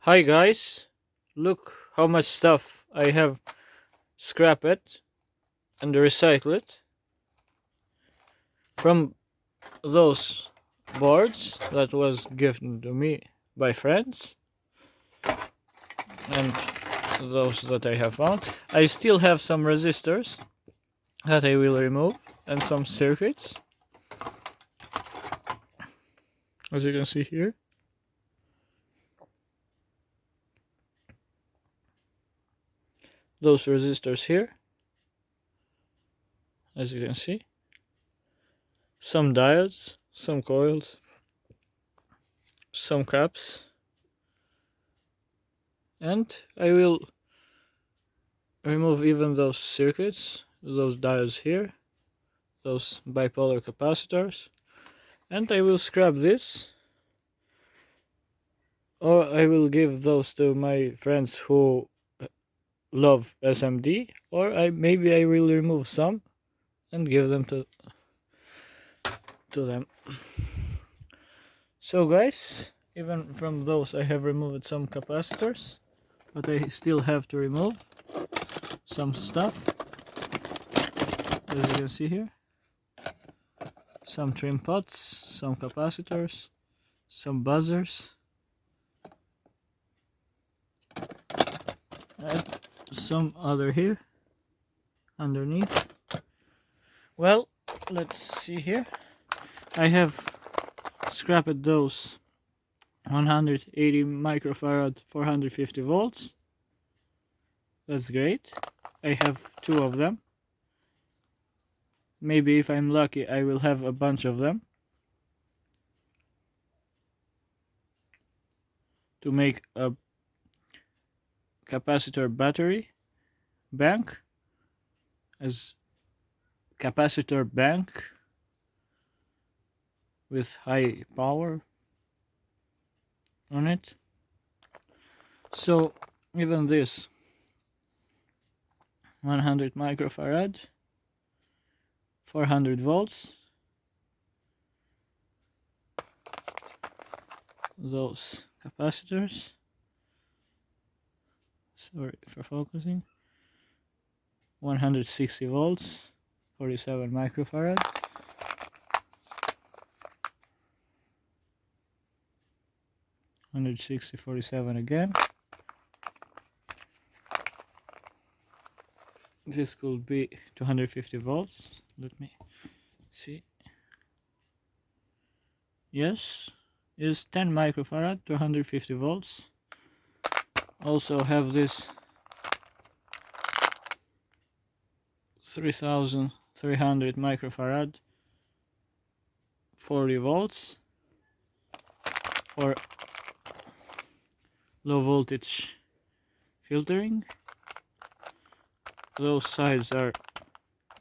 Hi guys, look how much stuff I have scrapped and recycled from those boards that was given to me by friends and those that I have found. I still have some resistors that I will remove and some circuits, as you can see here. Those resistors here, as you can see. Some diodes, some coils, some caps, and I will remove even those circuits, those diodes here, those bipolar capacitors, and I will scrap this, or I will give those to my friends who love SMD, or maybe I will remove some and give them to them. So guys, even from those I have removed some capacitors, but I still have to remove some stuff, as you can see here. Some trim pots, some capacitors, some buzzers, and some other here underneath. Well, let's see here. I have scrapped those 180 microfarad 450 volts. That's great. I have two of them. Maybe if I'm lucky I will have a bunch of them to make a capacitor battery bank, as capacitor bank with high power on it. So even this 100 microfarad 400 volts, those capacitors, sorry for focusing, 160 volts 47 microfarad, 160 47 again. This could be 250 volts. Let me see. Yes, is 10 microfarad 250 volts. Also have this 3300 microfarad 40 volts for low voltage filtering. Those sides are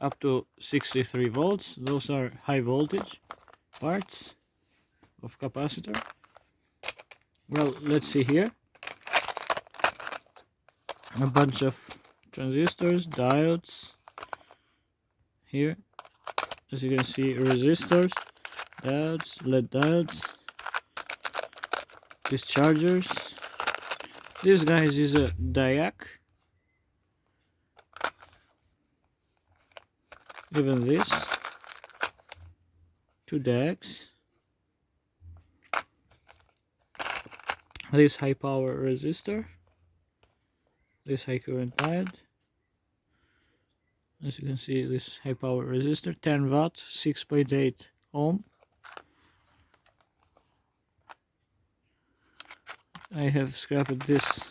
up to 63 volts. Those are high voltage parts of capacitor. Well, let's see here. A bunch of transistors, diodes. Here, as you can see, resistors, diodes, LED diodes, dischargers. This guys is a diac. Even this, two diacs. This high power resistor, this high current diode. As you can see, this high power resistor, 10 watt, 6.8 ohm. I have scrapped this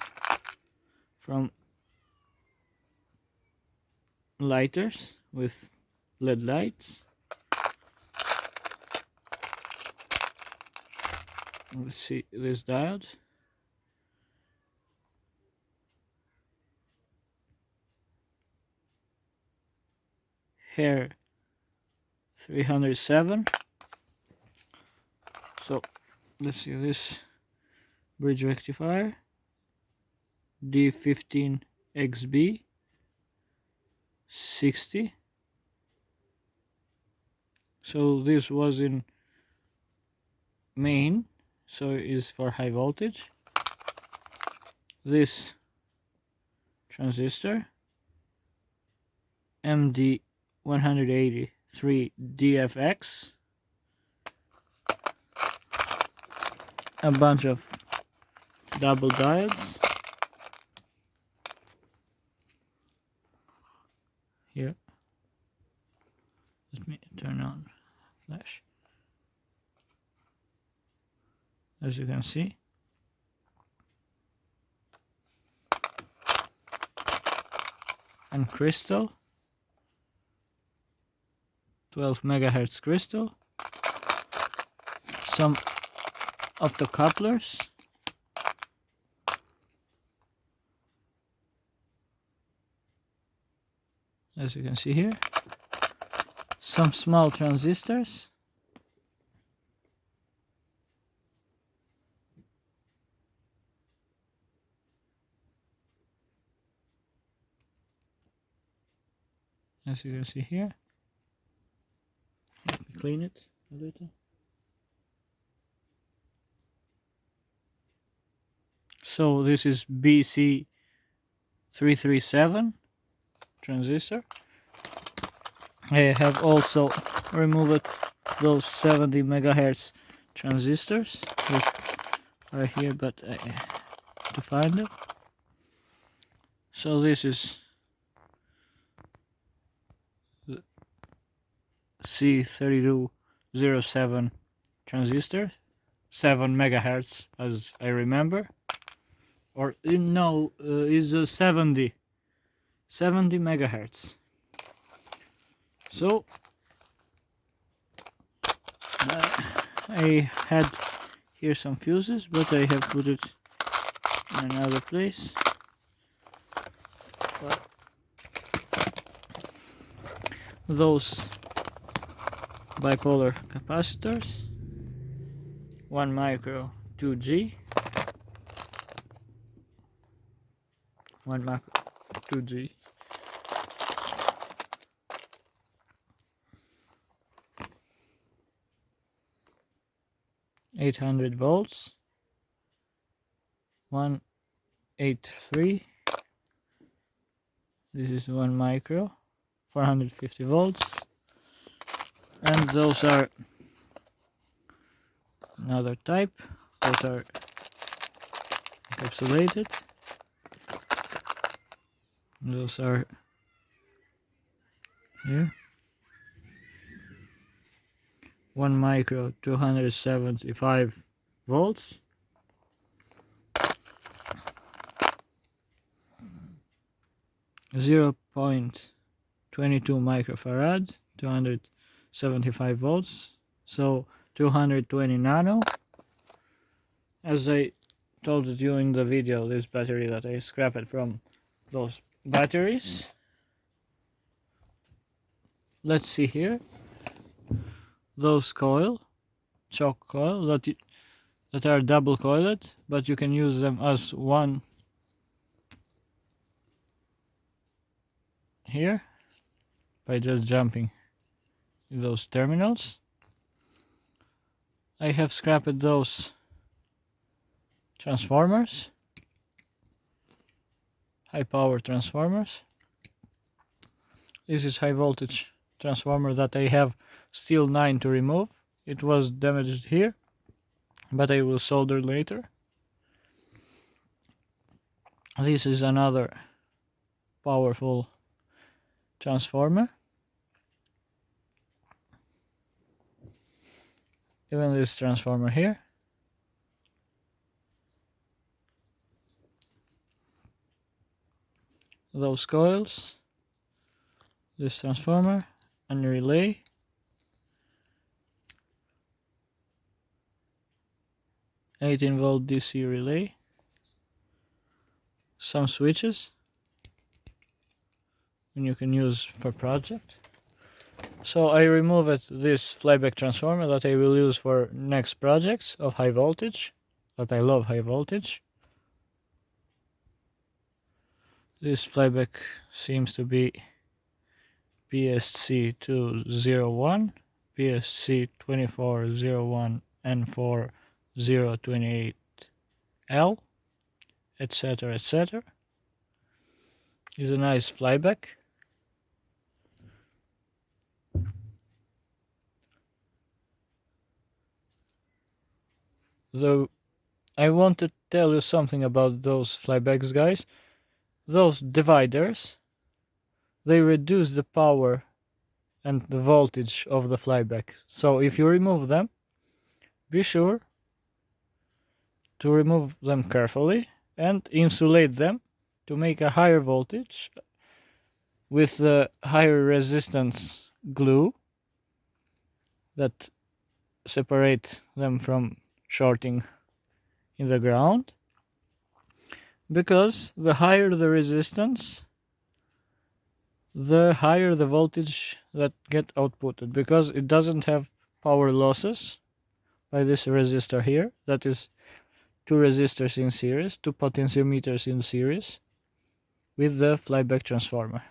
from lighters with LED lights. Let's see this diode. Here 307. So let's see this bridge rectifier D15XB 60. So this was in main, so it is for high voltage. this transistor MD183DFX, a bunch of double diodes here. Let me turn on flash. As you can see, and crystal, 12 megahertz crystal, some optocouplers, as you can see here, some small transistors, as you can see here. Let me clean it a little. So this is BC337 transistor. I have also removed those 70 megahertz transistors, which are here, but I have to find them. So this is the C3207 transistor, 7 megahertz as I remember, or no, is 70 megahertz. So I had here some fuses, but I have put it in another place. But those bipolar capacitors, 1 micro 2G, 1 micro 2G, (800 volts), 183. This is 1 micro, 450 volts, and those are another type. Those are encapsulated. Those are here. 1 micro, 275 volts. (0.22 microfarad, 275 volts, so 220 nano. As I told you in the video, this battery that I scrapped from those batteries. Let's see here. Those choke coil that are double coiled, but you can use them as one here by just jumping those terminals. I have scrapped those transformers, high power transformers. This is high voltage transformer that I have steel 9 to remove. It was damaged here, but I will solder later. This is another powerful transformer. Even this transformer here. Those coils, this transformer, and relay. (18-volt DC relay, some switches, and you can use for project. So I removed this flyback transformer that I will use for next projects of high voltage, that I love high voltage. This flyback seems to be PSC201, PSC2401N4028L, etc, etc. Is a nice flyback. Though I want to tell you something about those flybacks, guys. Those dividers, they reduce the power and the voltage of the flyback. So if you remove them, be sure to remove them carefully and insulate them to make a higher voltage with the higher resistance glue that separate them from shorting in the ground, because the higher the resistance, the higher the voltage that get outputted, because it doesn't have power losses by this resistor here. That is two resistors in series, two potentiometers in series with the flyback transformer.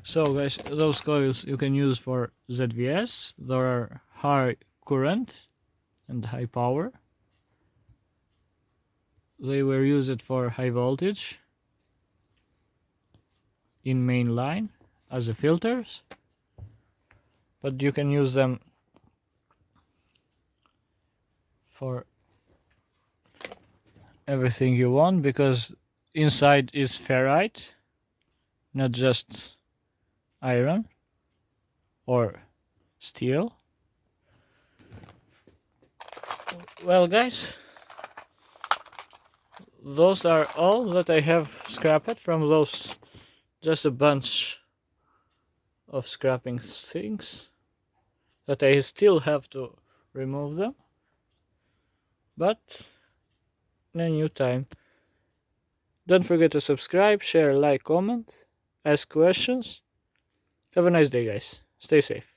So guys, those coils you can use for ZVS. There are high current and high power. They were used for high voltage in main line as a filters, but you can use them for everything you want, because inside is ferrite, not just iron or steel. Well guys, those are all that I have scrapped from those, just a bunch of scrapping things that I still have to remove them, but in a new time. Don't forget to subscribe, share, like, comment, ask questions. Have a nice day, guys. Stay safe.